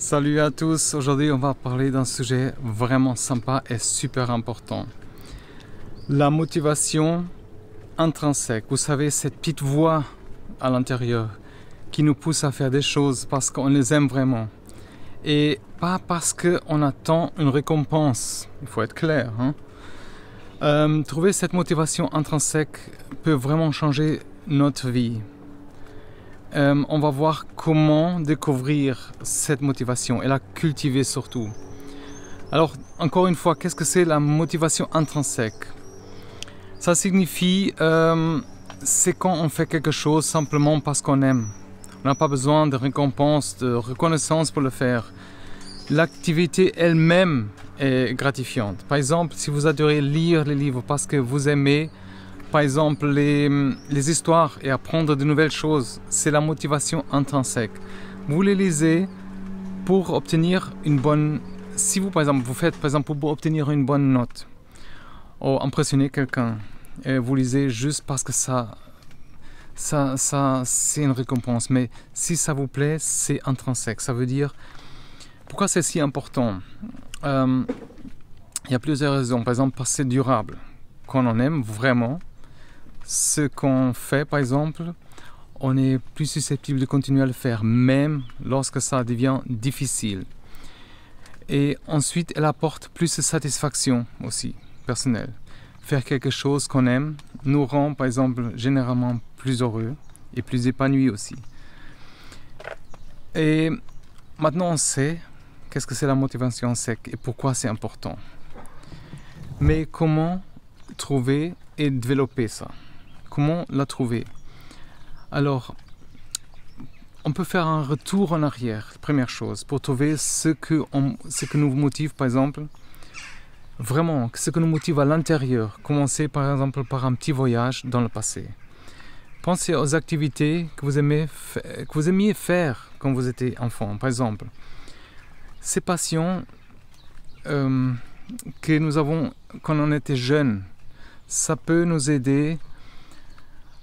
Salut à tous, aujourd'hui on va parler d'un sujet vraiment sympa et super important. La motivation intrinsèque, vous savez, cette petite voix à l'intérieur qui nous pousse à faire des choses parce qu'on les aime vraiment. Et pas parce qu'on attend une récompense, il faut être clair. Trouver cette motivation intrinsèque peut vraiment changer notre vie. On va voir comment découvrir cette motivation et la cultiver surtout. Alors, encore une fois, qu'est-ce que c'est la motivation intrinsèque? Ça signifie, c'est quand on fait quelque chose simplement parce qu'on aime. On n'a pas besoin de récompense, de reconnaissance pour le faire. L'activité elle-même est gratifiante. Par exemple, si vous adorez lire les livres parce que vous aimez, par exemple, les histoires et apprendre de nouvelles choses, c'est la motivation intrinsèque. Vous les lisez pour obtenir une bonne... Si vous, par exemple, vous faites, par exemple, pour obtenir une bonne note ou impressionner quelqu'un, et vous lisez juste parce que ça c'est une récompense. Mais si ça vous plaît, c'est intrinsèque. Ça veut dire... Pourquoi c'est si important? Il y a plusieurs raisons. Par exemple, parce que c'est durable. Quand on aime vraiment ce qu'on fait, par exemple, on est plus susceptible de continuer à le faire, même lorsque ça devient difficile. Et ensuite, elle apporte plus de satisfaction aussi, personnelle. Faire quelque chose qu'on aime nous rend, par exemple, généralement plus heureux et plus épanouis aussi. Et maintenant, on sait qu'est-ce que c'est la motivation sec et pourquoi c'est important. Mais comment trouver et développer ça? Comment la trouver? Alors, on peut faire un retour en arrière, première chose, pour trouver ce que nous motive, par exemple, vraiment, ce que nous motive à l'intérieur. Commencer, par exemple, par un petit voyage dans le passé. Pensez aux activités que vous aimiez faire quand vous étiez enfant, par exemple. Ces passions que nous avons quand on était jeune, ça peut nous aider.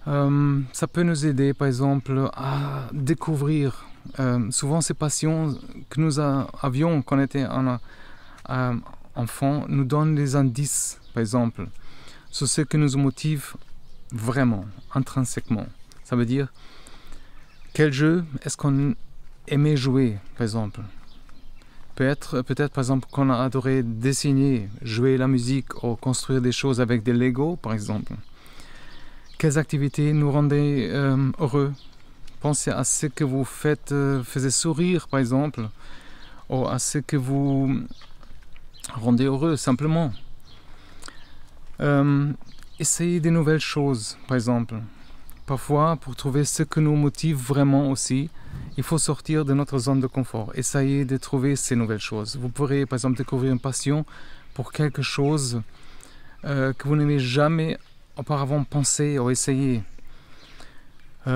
Par exemple, à découvrir souvent ces passions que nous avions quand on était enfant, nous donnent des indices, par exemple, sur ce qui nous motive vraiment, intrinsèquement. Ça veut dire, quel jeu est-ce qu'on aimait jouer, par exemple? Peut-être, par exemple, qu'on a adoré dessiner, jouer la musique ou construire des choses avec des Lego, par exemple. Quelles activités nous rendaient heureux? Pensez à ce que vous faisait sourire, par exemple, ou à ce que vous rendez heureux, simplement. Essayez de nouvelles choses, par exemple. Parfois, pour trouver ce que nous motive vraiment aussi, il faut sortir de notre zone de confort. Essayez de trouver ces nouvelles choses. Vous pourrez, par exemple, découvrir une passion pour quelque chose que vous n'avez jamais auparavant pensé ou essayé.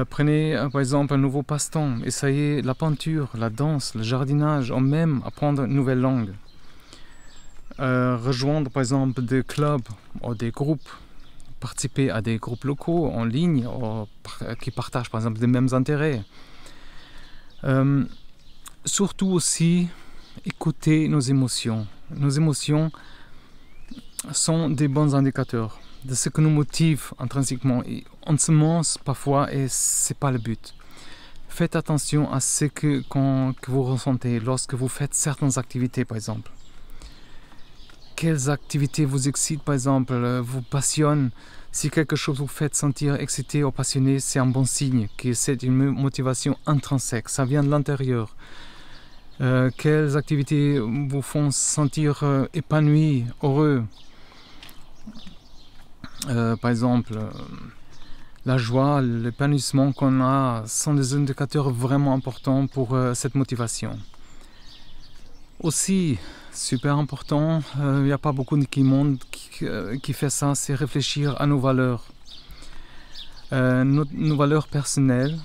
Prenez, par exemple, un nouveau passe-temps. Essayez la peinture, la danse, le jardinage, ou même apprendre une nouvelle langue. Rejoindre, par exemple, des clubs ou des groupes. Participer à des groupes locaux en ligne qui partagent par exemple les mêmes intérêts. Surtout aussi écouter nos émotions. Nos émotions sont des bons indicateurs de ce que nous motive intrinsèquement. Et on se mente parfois et c'est pas le but. Faites attention à ce que vous ressentez lorsque vous faites certaines activités, par exemple. Quelles activités vous excitent, par exemple, vous passionnent? Si quelque chose vous fait sentir excité ou passionné, c'est un bon signe que c'est une motivation intrinsèque, ça vient de l'intérieur. Quelles activités vous font sentir épanoui, heureux? Par exemple, la joie, l'épanouissement qu'on a sont des indicateurs vraiment importants pour cette motivation. Aussi, super important, il n'y a pas beaucoup de monde qui fait ça, c'est réfléchir à nos valeurs. Nos valeurs personnelles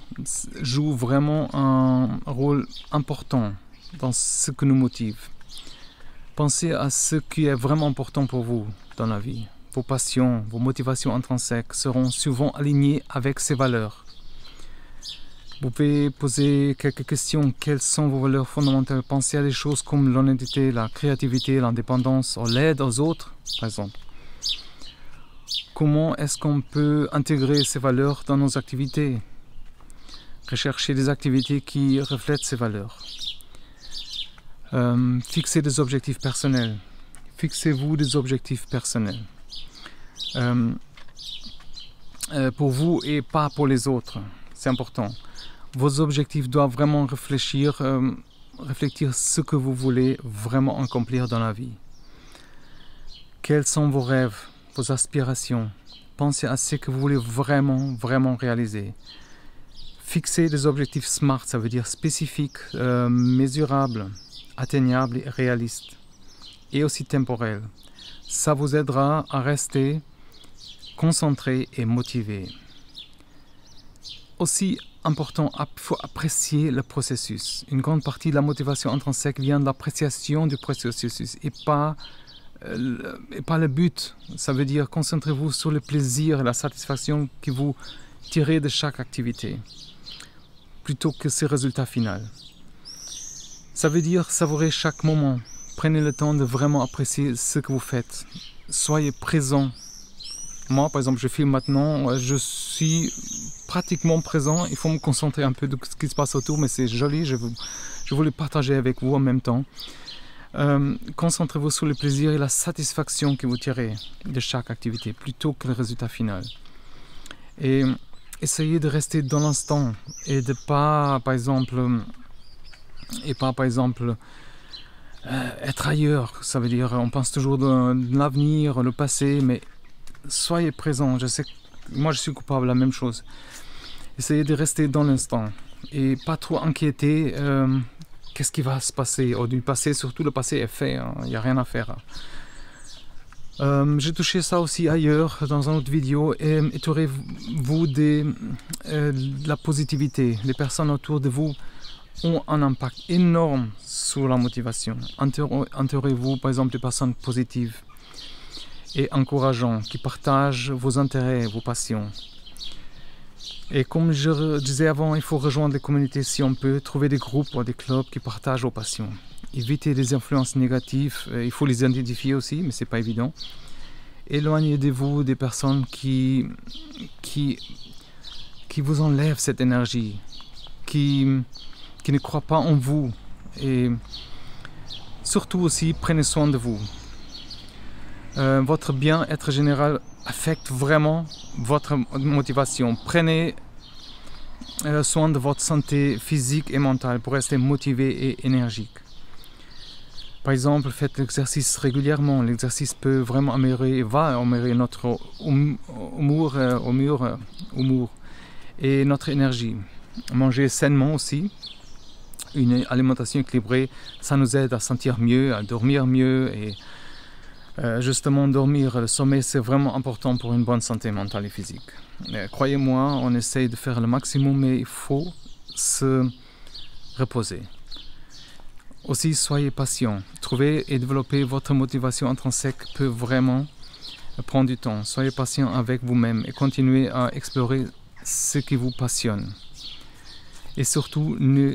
jouent vraiment un rôle important dans ce qui nous motive. Pensez à ce qui est vraiment important pour vous dans la vie. Vos passions, vos motivations intrinsèques seront souvent alignées avec ces valeurs. Vous pouvez poser quelques questions. Quelles sont vos valeurs fondamentales? Pensez à des choses comme l'honnêteté, la créativité, l'indépendance, l'aide aux autres, par exemple. Comment est-ce qu'on peut intégrer ces valeurs dans nos activités? Recherchez des activités qui reflètent ces valeurs. Fixez des objectifs personnels. Fixez-vous des objectifs personnels. Pour vous et pas pour les autres. C'est important. Vos objectifs doivent vraiment refléter ce que vous voulez vraiment accomplir dans la vie. Quels sont vos rêves, vos aspirations? Pensez à ce que vous voulez vraiment réaliser. Fixez des objectifs SMART, ça veut dire spécifiques, mesurables, atteignables et réalistes. Et aussi temporels. Ça vous aidera à rester concentré et motivé. Aussi important, il faut apprécier le processus. Une grande partie de la motivation intrinsèque vient de l'appréciation du processus et pas le but. Ça veut dire concentrez-vous sur le plaisir et la satisfaction que vous tirez de chaque activité plutôt que ses résultats finaux. Ça veut dire savourer chaque moment. Prenez le temps de vraiment apprécier ce que vous faites. Soyez présent. Moi, par exemple, je filme maintenant, je suis pratiquement présent. Il faut me concentrer un peu de ce qui se passe autour, mais c'est joli. Je voulais partager avec vous en même temps. Concentrez-vous sur le plaisir et la satisfaction que vous tirez de chaque activité, plutôt que le résultat final. Et essayez de rester dans l'instant et de pas, par exemple, être ailleurs. Ça veut dire, on pense toujours de l'avenir, le passé, mais soyez présent. Je sais que moi je suis coupable de la même chose. Essayez de rester dans l'instant et pas trop inquiéter qu'est-ce qui va se passer. Du passé, surtout le passé est fait, il n'y a rien à faire. J'ai touché ça aussi ailleurs dans une autre vidéo. Entourez-vous de la positivité. Les personnes autour de vous ont un impact énorme sur la motivation. Entourez-vous par exemple de personnes positives et encourageantes qui partagent vos intérêts, vos passions. Et comme je disais avant, il faut rejoindre les communautés si on peut, trouver des groupes ou des clubs qui partagent vos passions. Évitez les influences négatives, il faut les identifier aussi, mais c'est pas évident. Éloignez-vous des personnes qui vous enlèvent cette énergie, qui ne croient pas en vous. Et surtout aussi, prenez soin de vous. Votre bien-être général affecte vraiment votre motivation. Prenez soin de votre santé physique et mentale pour rester motivé et énergique. Par exemple, faites l'exercice régulièrement. L'exercice peut vraiment va améliorer notre humour et notre énergie. Manger sainement aussi. Une alimentation équilibrée, ça nous aide à sentir mieux, à dormir mieux et justement dormir. Le sommeil, c'est vraiment important pour une bonne santé mentale et physique. Croyez-moi, on essaye de faire le maximum, mais il faut se reposer. Aussi, soyez patient. Trouver et développer votre motivation intrinsèque peut vraiment prendre du temps. Soyez patient avec vous-même et continuez à explorer ce qui vous passionne. Et surtout, ne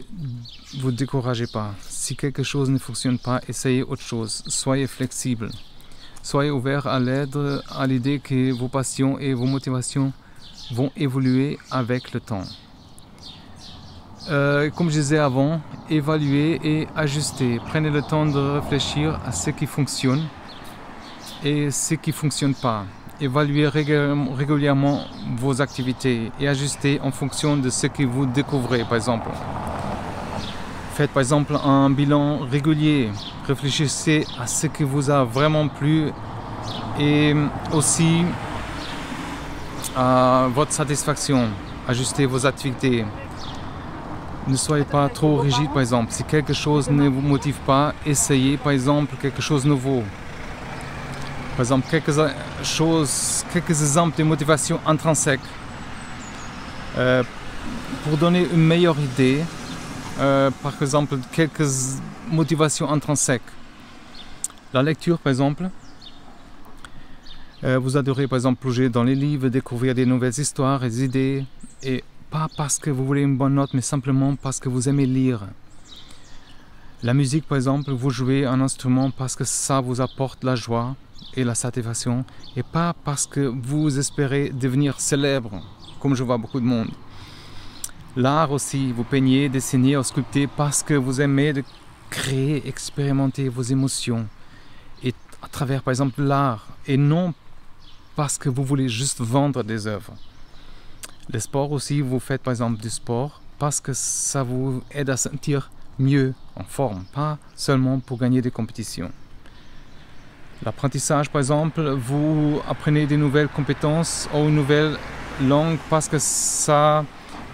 vous découragez pas. Si quelque chose ne fonctionne pas, essayez autre chose. Soyez flexible. Soyez ouvert à l'idée que vos passions et vos motivations vont évoluer avec le temps. Comme je disais avant, évaluez et ajustez. Prenez le temps de réfléchir à ce qui fonctionne et ce qui ne fonctionne pas. Évaluez régulièrement vos activités et ajustez en fonction de ce que vous découvrez, par exemple. Faites par exemple un bilan régulier. Réfléchissez à ce qui vous a vraiment plu et aussi à votre satisfaction. Ajustez vos activités. Ne soyez pas trop rigide, par exemple. Si quelque chose ne vous motive pas, essayez par exemple quelque chose de nouveau. Par exemple, quelques exemples de motivation intrinsèque. Pour donner une meilleure idée, par exemple, quelques motivations intrinsèques. La lecture, par exemple. Vous adorez, par exemple, plonger dans les livres, découvrir des nouvelles histoires, des idées et pas parce que vous voulez une bonne note, mais simplement parce que vous aimez lire. La musique, par exemple, vous jouez un instrument parce que ça vous apporte la joie et la satisfaction, et pas parce que vous espérez devenir célèbre, comme je vois beaucoup de monde. L'art aussi, vous peignez, dessinez ou sculptez parce que vous aimez de créer, expérimenter vos émotions, et à travers, par exemple, l'art, et non parce que vous voulez juste vendre des œuvres. Le sport aussi, vous faites par exemple du sport parce que ça vous aide à sentir mieux, en forme, pas seulement pour gagner des compétitions. L'apprentissage, par exemple, vous apprenez des nouvelles compétences ou une nouvelle langue parce que ça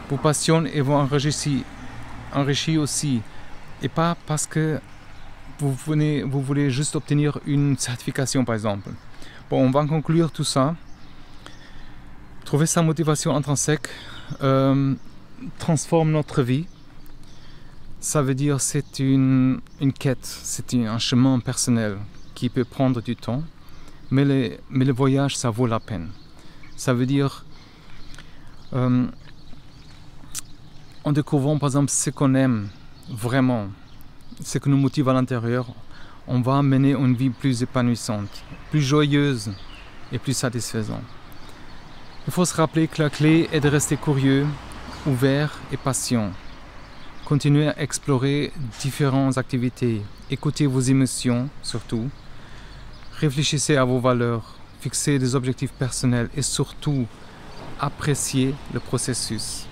vous passionne et vous enrichit aussi. Et pas parce que vous voulez juste obtenir une certification, par exemple. Bon, on va conclure tout ça. Trouver sa motivation intrinsèque transforme notre vie. Ça veut dire c'est une quête, c'est un chemin personnel qui peut prendre du temps, mais le voyage, ça vaut la peine. Ça veut dire, en découvrant par exemple ce qu'on aime vraiment, ce qui nous motive à l'intérieur, on va mener une vie plus épanouissante, plus joyeuse et plus satisfaisante. Il faut se rappeler que la clé est de rester curieux, ouvert et patient. Continuez à explorer différentes activités, écoutez vos émotions surtout, réfléchissez à vos valeurs, fixez des objectifs personnels et surtout appréciez le processus.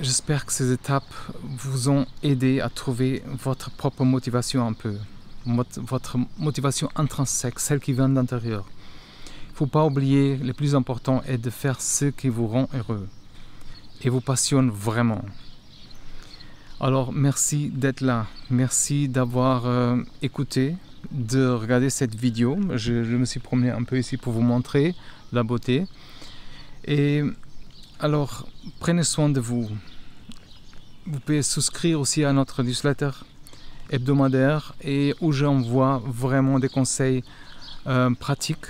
J'espère que ces étapes vous ont aidé à trouver votre propre motivation un peu, votre motivation intrinsèque, celle qui vient de l'intérieur. Il ne faut pas oublier, le plus important est de faire ce qui vous rend heureux et vous passionne vraiment. Alors merci d'être là, merci d'avoir écouté, de regarder cette vidéo. Je me suis promené un peu ici pour vous montrer la beauté. Et alors prenez soin de vous. Vous pouvez souscrire aussi à notre newsletter hebdomadaire et où j'envoie vraiment des conseils pratiques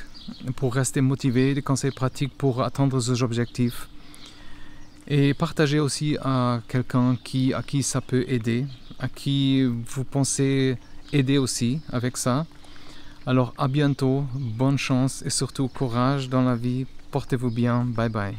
pour rester motivé, des conseils pratiques pour atteindre ces objectifs. Et partagez aussi à quelqu'un à qui ça peut aider, à qui vous pensez aider aussi avec ça. Alors à bientôt, bonne chance et surtout courage dans la vie, portez-vous bien, bye bye.